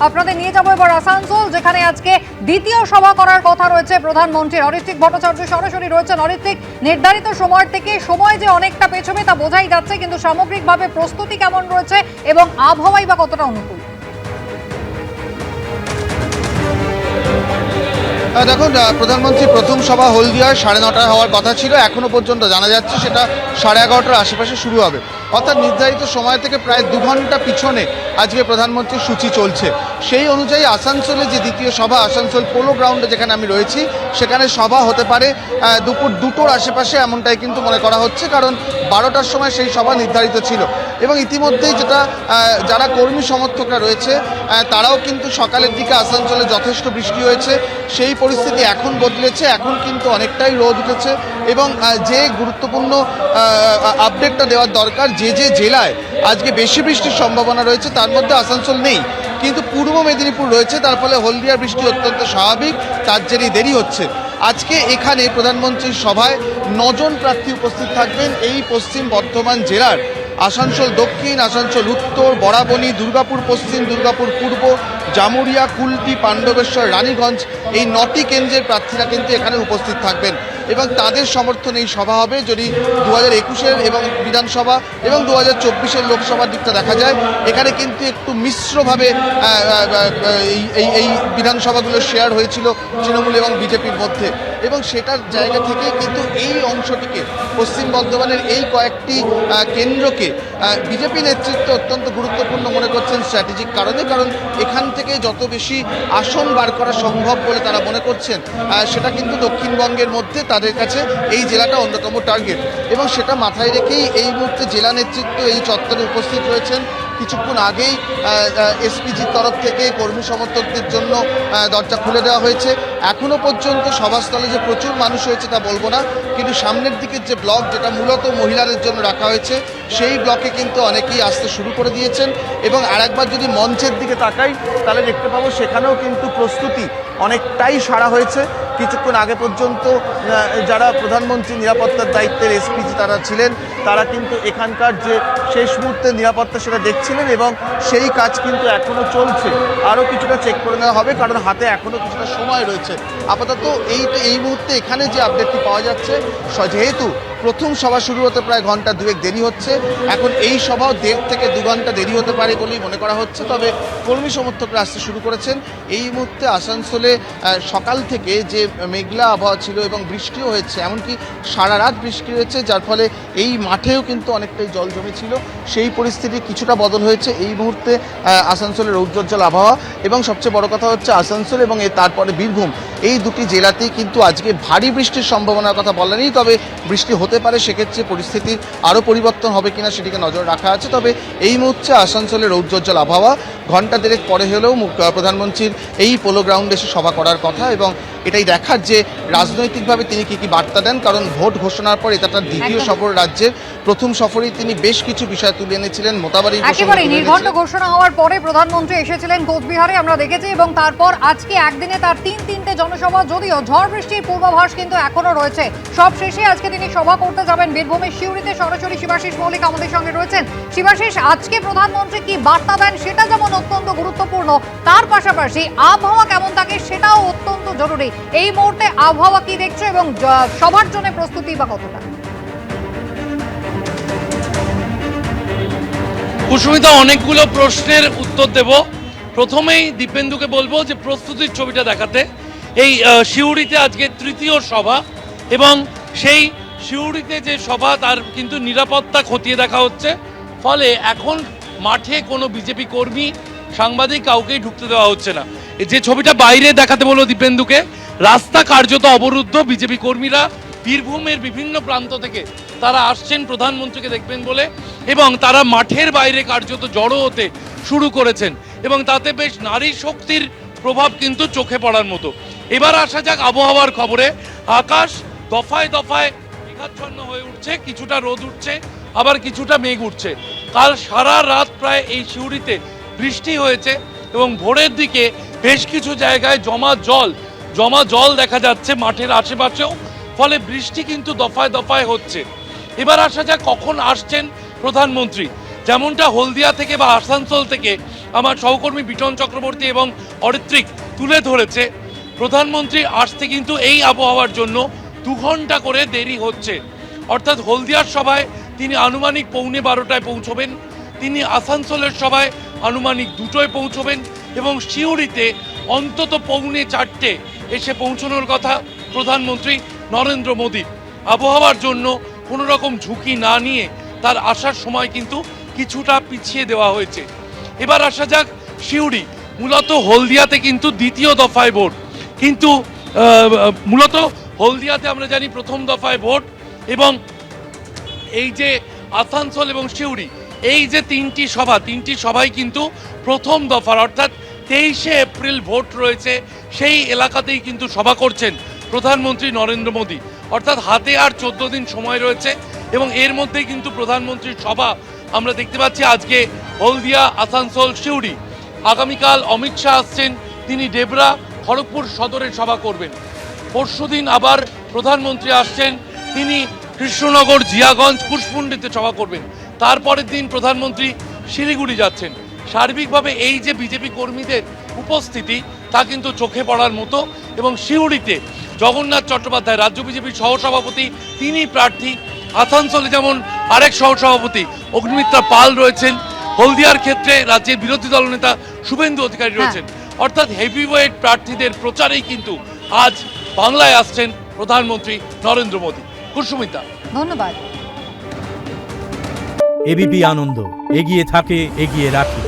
আপনাদের নিয়ে যাবো এবার আসানসোল, যেখানে আজকে দ্বিতীয় সভা করার কথা রয়েছে প্রধানমন্ত্রীর। অরিত্রিক ভট্টাচার্য সরাসরি রয়েছেন। অরিত্রিক, নির্ধারিত সময়ের থেকে সময় যে অনেকটা পেছবে তা বোঝাই যাচ্ছে, কিন্তু সামগ্রিকভাবে প্রস্তুতি কেমন রয়েছে এবং আবহাওয়াই বা কতটা অনুকূল? দেখুন, প্রধানমন্ত্রী প্রথম সভা হলদিয়ায় 9:30 হওয়ার কথা ছিল, এখনো পর্যন্ত জানা যাচ্ছে সেটা 11:30টার আশেপাশে শুরু হবে। অর্থাৎ নির্ধারিত সময় থেকে প্রায় 2 ঘন্টা পিছনে আজকে প্রধানমন্ত্রীর সূচি চলছে। সেই অনুযায়ী আসানসোলে যে দ্বিতীয় সভা, আসানসোল পোলো গ্রাউন্ডে যেখানে আমি রয়েছি, সেখানে সভা হতে পারে দুপুর 2টোর আশেপাশে, এমনটাই কিন্তু মনে করা হচ্ছে, কারণ 12টার সময় সেই সভা নির্ধারিত ছিল। এবং ইতিমধ্যেই যেটা যারা কর্মী সমর্থকরা রয়েছে তারাও কিন্তু সকালের দিকে আসানসোলে যথেষ্ট বৃষ্টি হয়েছে, সেই পরিস্থিতি এখন বদলেছে। এখন কিন্তু অনেকটাই রোদ উঠেছে এবং যে গুরুত্বপূর্ণ আপডেটটা দেওয়ার দরকার, যে যে জেলায় আজকে বেশি বৃষ্টির সম্ভাবনা রয়েছে তার মধ্যে আসানসোল নেই, কিন্তু পূর্ব মেদিনীপুর রয়েছে। তার ফলে হলদিয়ার বৃষ্টি অত্যন্ত স্বাভাবিক, তার জেরেই দেরি হচ্ছে। আজকে এখানে প্রধানমন্ত্রীর সভায় 9 জন প্রার্থী উপস্থিত থাকবেন এই পশ্চিম বর্ধমান জেলার। আসানসোল দক্ষিণ, আসানসোল উত্তর, বরাবনী, দুর্গাপুর পশ্চিম, দুর্গাপুর পূর্ব, জামুরিয়া, কুলটি, পাণ্ডবেশ্বর, রানীগঞ্জ, এই 9টি কেন্দ্রের প্রার্থীরা কিন্তু এখানে উপস্থিত থাকবেন এবং তাদের সমর্থনে এই সভা হবে। যদি 2021-এর এবং বিধানসভা এবং 2024-এর লোকসভার দিকটা দেখা যায়, এখানে কিন্তু একটু মিশ্রভাবে এই বিধানসভাগুলো শেয়ার হয়েছিল তৃণমূল এবং বিজেপির মধ্যে, এবং সেটার জায়গা থেকেই কিন্তু এই অংশটিকে, পশ্চিম বর্ধমানের এই কয়েকটি কেন্দ্রকে বিজেপি নেতৃত্ব অত্যন্ত গুরুত্বপূর্ণ মনে করছেন স্ট্র্যাটেজিক কারণে। কারণ এখান থেকে যত বেশি আসন বার করা সম্ভব বলে তারা মনে করছেন, সেটা কিন্তু দক্ষিণবঙ্গের মধ্যে তাদের কাছে এই জেলাটা অন্যতম টার্গেট, এবং সেটা মাথায় রেখেই এই মুহূর্তে জেলা নেতৃত্ব এই চত্বরে উপস্থিত রয়েছেন। কিছুক্ষণ আগেই এসপিজির তরফ থেকে কর্মী সমর্থকদের জন্য দরজা খুলে দেওয়া হয়েছে। এখনও পর্যন্ত সভাস্থলে যে প্রচুর মানুষ হয়েছে তা বলবো না, কিন্তু সামনের দিকের যে ব্লক, যেটা মূলত মহিলাদের জন্য রাখা হয়েছে, সেই ব্লকে কিন্তু অনেকেই আসতে শুরু করে দিয়েছেন। এবং আরেকবার যদি মঞ্চের দিকে তাকাই তাহলে দেখতে পাবো সেখানেও কিন্তু প্রস্তুতি অনেকটাই সারা হয়েছে। কিছুক্ষণ আগে পর্যন্ত যারা প্রধানমন্ত্রী নিরাপত্তার দায়িত্বের এসপিজি তারা ছিলেন, তারা কিন্তু এখানকার যে শেষ মুহূর্তের নিরাপত্তা সেটা দেখছিলেন, এবং সেই কাজ কিন্তু এখনও চলছে। আরও কিছুটা চেক করে নেওয়া হবে, কারণ হাতে এখনও কিছুটা সময় রয়েছে। আপাতত এই মুহূর্তে এখানে যে আপডেটটি পাওয়া যাচ্ছে, যেহেতু প্রথম সভা শুরু হতে প্রায় ঘন্টা 2 দেরি হচ্ছে, এখন এই সভাও 1.5 থেকে 2 ঘন্টা দেরি হতে পারে বলেই মনে করা হচ্ছে। তবে কর্মী সমর্থকরা আসতে শুরু করেছেন। এই মুহূর্তে আসানসোলে সকাল থেকে যে মেঘলা আবহাওয়া ছিল এবং বৃষ্টিও হয়েছে, এমনকি সারা রাত বৃষ্টি হয়েছে, যার ফলে এই মাঠেও কিন্তু অনেকটাই জল জমেছিল। সেই পরিস্থিতি কিছুটা বদল হয়েছে এই মুহূর্তে। আসানসোলের রৌদ্রোজ্জ্বল আবহাওয়া, এবং সবচেয়ে বড় কথা হচ্ছে আসানসোল এবং তারপরে বীরভূম, এই দুটি জেলাতেই কিন্তু আজকে ভারী বৃষ্টির সম্ভাবনার কথা বলা নেই, তবে বৃষ্টি হতে পারে। সেক্ষেত্রে পরিস্থিতির আরও পরিবর্তন হবে কিনা সেদিকে নজর রাখা আছে। তবে এই মুহূর্তে আসানসোলের রৌদ্রোজ্জ্বল আবহাওয়া। ঘন্টা 1.5 পরে হলেও প্রধানমন্ত্রীর এই পোলো গ্রাউন্ডে এসে সভা করার কথা, এবং এটাই দেখার যে রাজনৈতিকভাবে তিনি কী বার্তা দেন। কারণ ভোট ঘোষণার পর এটা তার দ্বিতীয় সফর, রাজ্যের প্রথম সফরেই তিনি বেশ কিছু বিষয় তুলে এনেছিলেন। মোতাবাড়ির একেবারে নির্ঘণ্ট ঘোষণা হওয়ার পরে প্রধানমন্ত্রী এসেছিলেন কোচবিহারে, আমরা দেখেছি, এবং তারপর আজকে একদিনে তার 3টে জনসভা। যদিও ঝড় বৃষ্টির পূর্বাভাস কিন্তু এখনো রয়েছে। সব শেষে আজকে তিনি সভা করতে যাবেন বীরভূমের সিউড়িতে। সরাসরি শিবাশিস মৌলিক আমাদের সঙ্গে রয়েছেন। শিবাশিস, আজকে প্রধানমন্ত্রী কি বার্তা দেন সেটা যেমন অত্যন্ত গুরুত্বপূর্ণ, তার পাশাপাশি আবহাওয়া কেমন থাকে সেটাও অত্যন্ত জরুরি। এই মুহূর্তে আবহাওয়া কি দেখছো এবং সবার জন্য প্রস্তুতি বা কতটা? কুসুমিতা, অনেকগুলো প্রশ্নের উত্তর দেব। প্রথমেই দীপেন্দুকে বলবো যে প্রস্তুতির ছবিটা দেখাতে। এই সিউড়িতে আজকে তৃতীয় সভা, এবং সেই সিউড়িতে যে সভা তার কিন্তু নিরাপত্তা খতিয়ে দেখা হচ্ছে। ফলে এখন মাঠে কোনো বিজেপি কর্মী, সাংবাদিক কাউকেই ঢুকতে দেওয়া হচ্ছে না। যে ছবিটা বাইরে দেখাতে বলবো দীপেন্দুকে, রাস্তা কার্যত অবরুদ্ধ। বিজেপি কর্মীরা বীরভূমের বিভিন্ন প্রান্ত থেকে তারা আসছেন প্রধানমন্ত্রীকে দেখবেন বলে, এবং তারা মাঠের বাইরে কার্যত জড়ো হতে শুরু করেছেন, এবং তাতে বেশ নারী শক্তির প্রভাব কিন্তু চোখে পড়ার মতো। এবার আসা যাক আবহাওয়ার খবরে। আকাশ দফায় দফায় মেঘাচ্ছন্ন হয়ে উঠছে, কিছুটা রোদ উঠছে, আবার কিছুটা মেঘ উঠছে। কাল সারা রাত প্রায় এই সিউড়িতে বৃষ্টি হয়েছে, এবং ভোরের দিকে বেশ কিছু জায়গায় জমা জল দেখা যাচ্ছে মাঠের আশেপাশেও। ফলে বৃষ্টি কিন্তু দফায় দফায় হচ্ছে। এবার আসা যাক কখন আসছেন প্রধানমন্ত্রী। যেমনটা হলদিয়া থেকে বা আসানসোল থেকে আমার সহকর্মী বিটন চক্রবর্তী এবং অরিত্রিক তুলে ধরেছে, প্রধানমন্ত্রী আসতে কিন্তু এই আবহাওয়ার জন্য 2 ঘন্টা করে দেরি হচ্ছে। অর্থাৎ হলদিয়ার সভায় তিনি আনুমানিক 11:15টায় পৌঁছবেন, তিনি আসানসোলের সভায় আনুমানিক 2টোয় পৌঁছবেন এবং সিউড়িতে অন্তত 3:45 এসে পৌঁছানোর কথা প্রধানমন্ত্রী নরেন্দ্র মোদীর। আবহাওয়ার জন্য কোনো রকম ঝুঁকি না নিয়ে তার আসার সময় কিন্তু কিছুটা পিছিয়ে দেওয়া হয়েছে। এবার আসা যাক সিউড়ি। মূলত হলদিয়াতে কিন্তু দ্বিতীয় দফায় ভোট, কিন্তু মূলত হলদিয়াতে আমরা জানি প্রথম দফায় ভোট, এবং এই যে আসানসোল এবং সিউড়ি এই যে তিনটি সভাই কিন্তু প্রথম দফার, অর্থাৎ 23শে এপ্রিল ভোট রয়েছে সেই এলাকাতেই কিন্তু সভা করছেন প্রধানমন্ত্রী নরেন্দ্র মোদী। অর্থাৎ হাতে আর 14 দিন সময় রয়েছে এবং এর মধ্যেই কিন্তু প্রধানমন্ত্রীর সভা আমরা দেখতে পাচ্ছি আজকে হলদিয়া, আসানসোল, সিউড়ি। আগামীকাল অমিত শাহ আসছেন, তিনি ডেবরা, খড়গপুর সদরে সভা করবেন। পরশুদিন আবার প্রধানমন্ত্রী আসছেন, তিনি কৃষ্ণনগর, জিয়াগঞ্জ, কুশপুন্ডিতে সভা করবেন। তারপরের দিন প্রধানমন্ত্রী শিলিগুড়ি যাচ্ছেন। সার্বিকভাবে এই যে বিজেপি কর্মীদের উপস্থিতি তা কিন্তু চোখে পড়ার মতো। এবং সিউড়িতে জগন্নাথ চট্টোপাধ্যায়, রাজ্য বিজেপির সহসভাপতি, তিনি প্রার্থী। আসানসোলে যেমন আরেক সহসভাপতি অগ্নিমিত্রা পাল রয়েছেন। হলদিয়ার ক্ষেত্রে রাজ্যের বিরোধী দলনেতা শুভেন্দু অধিকারী রয়েছেন। অর্থাৎ হেভিওয়েট প্রার্থীদের প্রচারেই কিন্তু আজ বাংলায় আসছেন প্রধানমন্ত্রী নরেন্দ্র মোদী। কুসুমিতা, ধন্যবাদ। এবিপি আনন্দ, এগিয়ে থাকে, এগিয়ে রাখে।